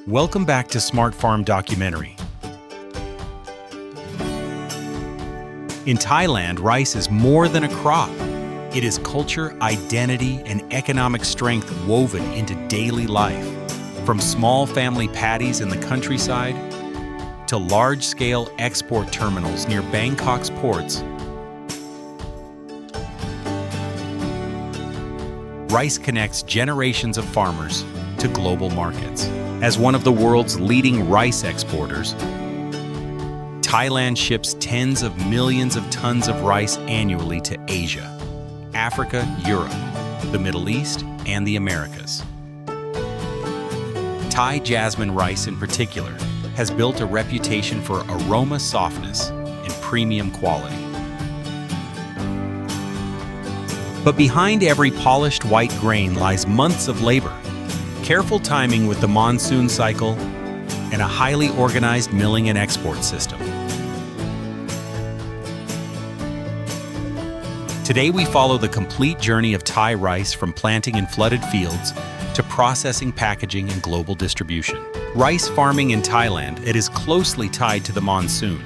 Welcome back to SmartFarm documentary. In Thailand, rice is more than a crop. It is culture, identity, and economic strength woven into daily life. From small family paddies in the countryside to large-scale export terminals near Bangkok's ports, rice connects generations of farmers to global markets. As one of the world's leading rice exporters, Thailand ships tens of millions of tons of rice annually to Asia, Africa, Europe, the Middle East, and the Americas. Thai jasmine rice in particular has built a reputation for aroma softness and premium quality. But behind every polished white grain lies months of labor, careful timing with the monsoon cycle, and a highly organized milling and export system. Today we follow the complete journey of Thai rice from planting in flooded fields to processing, packaging, and global distribution. Rice farming in Thailand, it is closely tied to the monsoon.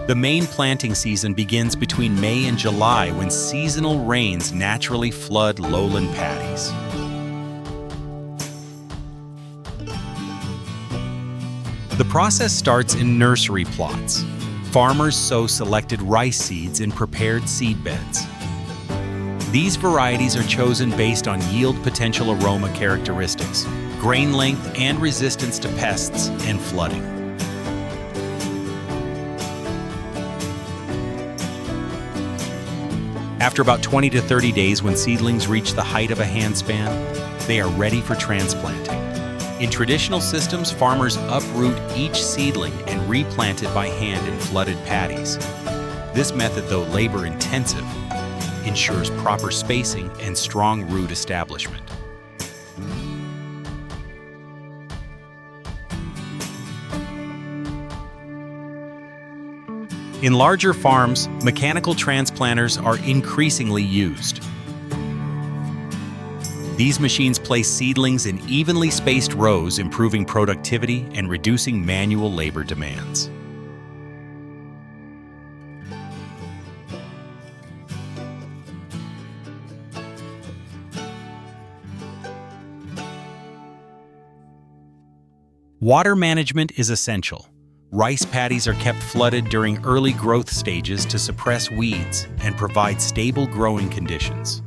The main planting season begins between May and July when seasonal rains naturally flood lowland paddies. The process starts in nursery plots. Farmers sow selected rice seeds in prepared seed beds. These varieties are chosen based on yield potential aroma characteristics, grain length, and resistance to pests and flooding. After about 20 to 30 days, when seedlings reach the height of a handspan, they are ready for transplanting. In traditional systems, farmers uproot each seedling and replant it by hand in flooded paddies. This method, though labor-intensive, ensures proper spacing and strong root establishment. In larger farms, mechanical transplanters are increasingly used. These machines place seedlings in evenly spaced rows, improving productivity and reducing manual labor demands. Water management is essential. Rice paddies are kept flooded during early growth stages to suppress weeds and provide stable growing conditions.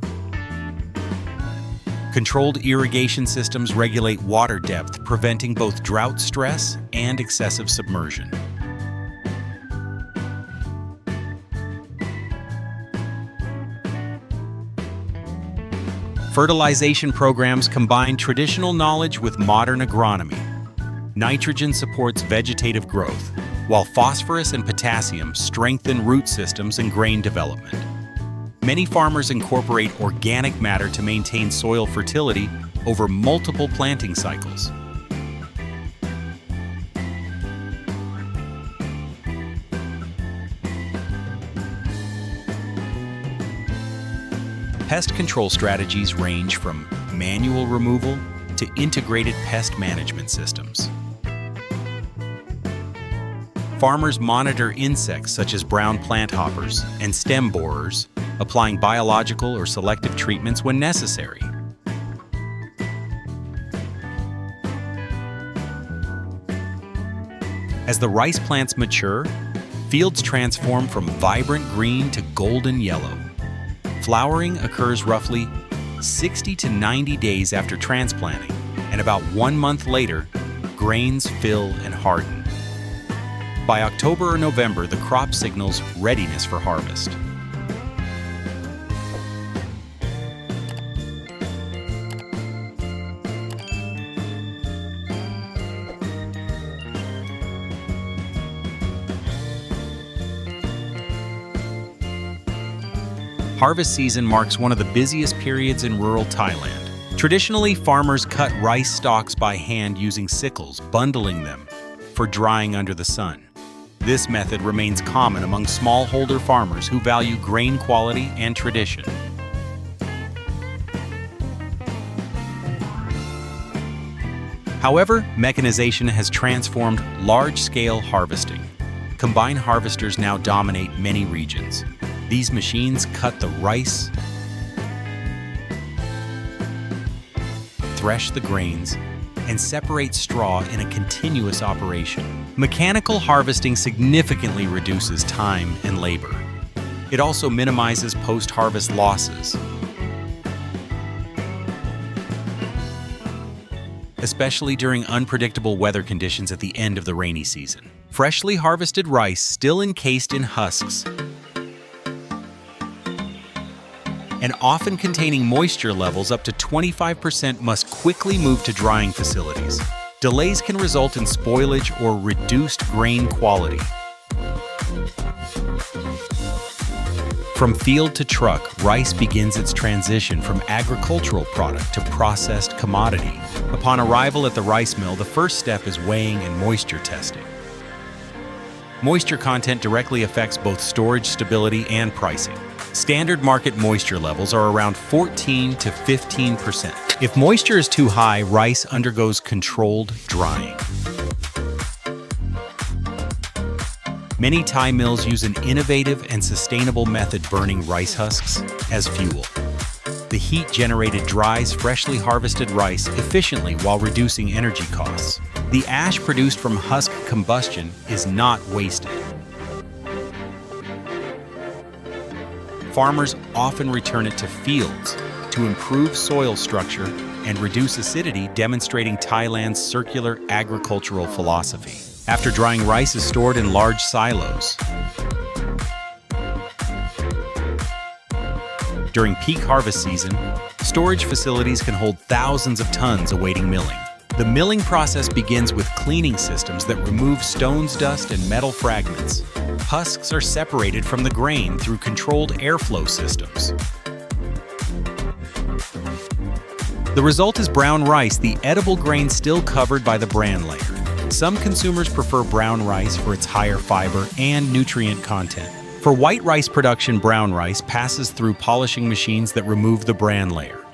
Controlled irrigation systems regulate water depth, preventing both drought stress and excessive submersion. Fertilization programs combine traditional knowledge with modern agronomy. Nitrogen supports vegetative growth, while phosphorus and potassium strengthen root systems and grain development. Many farmers incorporate organic matter to maintain soil fertility over multiple planting cycles. Pest control strategies range from manual removal to integrated pest management systems. Farmers monitor insects such as brown planthoppers and stem borers, applying biological or selective treatments when necessary. As the rice plants mature, fields transform from vibrant green to golden yellow. Flowering occurs roughly 60 to 90 days after transplanting, and about 1 month later, grains fill and harden. By October or November, the crop signals readiness for harvest. Harvest season marks one of the busiest periods in rural Thailand. Traditionally, farmers cut rice stalks by hand using sickles, bundling them for drying under the sun. This method remains common among smallholder farmers who value grain quality and tradition. However, mechanization has transformed large-scale harvesting. Combine harvesters now dominate many regions. These machines cut the rice, thresh the grains, and separate straw in a continuous operation. Mechanical harvesting significantly reduces time and labor. It also minimizes post-harvest losses, especially during unpredictable weather conditions at the end of the rainy season. Freshly harvested rice, still encased in husks, and often containing moisture levels up to 25%, must quickly move to drying facilities. Delays can result in spoilage or reduced grain quality. From field to truck, rice begins its transition from agricultural product to processed commodity. Upon arrival at the rice mill, the first step is weighing and moisture testing. Moisture content directly affects both storage stability and pricing. Standard market moisture levels are around 14 to 15%. If moisture is too high, rice undergoes controlled drying. Many Thai mills use an innovative and sustainable method, burning rice husks as fuel. The heat generated dries freshly harvested rice efficiently while reducing energy costs. The ash produced from husk combustion is not wasted. Farmers often return it to fields to improve soil structure and reduce acidity, demonstrating Thailand's circular agricultural philosophy. After drying, rice is stored in large silos. During peak harvest season, storage facilities can hold thousands of tons awaiting milling. The milling process begins with cleaning systems that remove stones, dust, and metal fragments. Husks are separated from the grain through controlled airflow systems. The result is brown rice, the edible grain still covered by the bran layer. Some consumers prefer brown rice for its higher fiber and nutrient content. For white rice production, brown rice passes through polishing machines that remove the bran layer.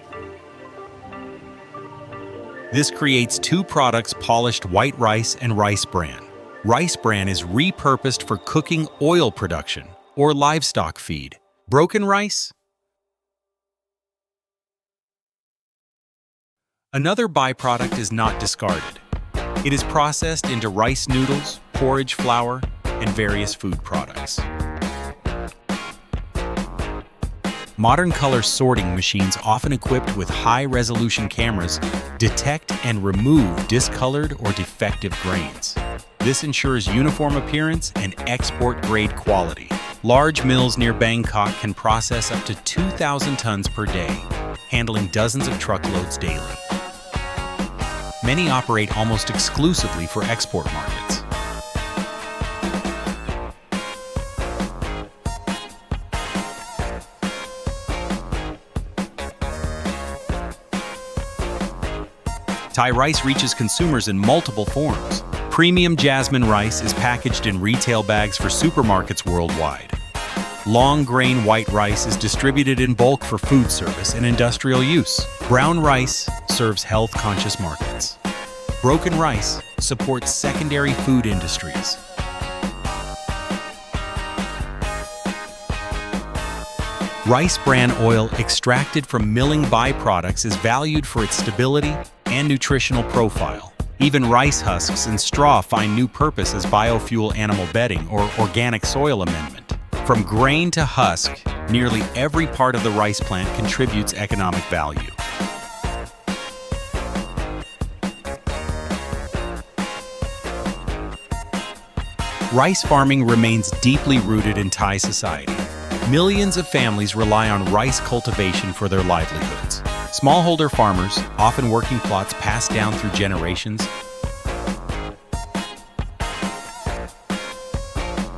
This creates two products: polished white rice and rice bran. Rice bran is repurposed for cooking oil production or livestock feed. Broken rice? Another byproduct is not discarded. It is processed into rice noodles, porridge flour, and various food products. Modern color sorting machines, often equipped with high-resolution cameras, detect and remove discolored or defective grains. This ensures uniform appearance and export-grade quality. Large mills near Bangkok can process up to 2,000 tons per day, handling dozens of truckloads daily. Many operate almost exclusively for export markets. Thai rice reaches consumers in multiple forms. Premium jasmine rice is packaged in retail bags for supermarkets worldwide. Long grain white rice is distributed in bulk for food service and industrial use. Brown rice serves health-conscious markets. Broken rice supports secondary food industries. Rice bran oil extracted from milling byproducts is valued for its stability and nutritional profile. Even rice husks and straw find new purpose as biofuel, animal bedding, or organic soil amendment. From grain to husk, nearly every part of the rice plant contributes economic value. Rice farming remains deeply rooted in Thai society. Millions of families rely on rice cultivation for their livelihoods. Smallholder farmers, often working plots passed down through generations,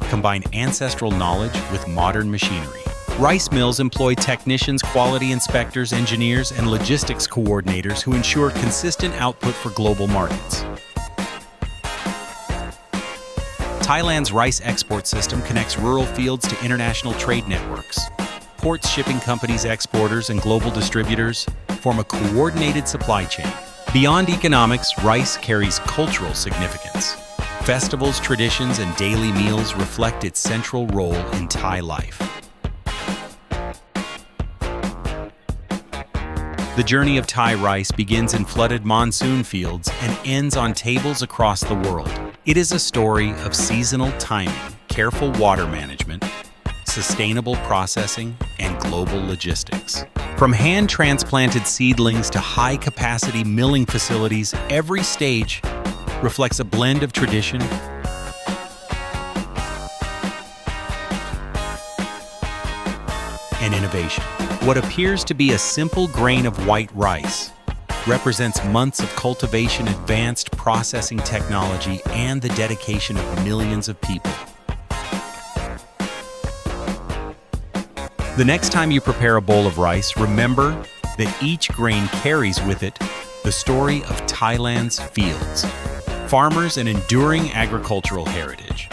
combine ancestral knowledge with modern machinery. Rice mills employ technicians, quality inspectors, engineers, and logistics coordinators who ensure consistent output for global markets. Thailand's rice export system connects rural fields to international trade networks. Ports, shipping companies, exporters, and global distributors form a coordinated supply chain. Beyond economics, rice carries cultural significance. Festivals, traditions, and daily meals reflect its central role in Thai life. The journey of Thai rice begins in flooded monsoon fields and ends on tables across the world. It is a story of seasonal timing, careful water management, sustainable processing, and global logistics. From hand-transplanted seedlings to high-capacity milling facilities, every stage reflects a blend of tradition and innovation. What appears to be a simple grain of white rice represents months of cultivation, advanced processing technology, and the dedication of millions of people. The next time you prepare a bowl of rice, remember that each grain carries with it the story of Thailand's fields, farmers, and enduring agricultural heritage.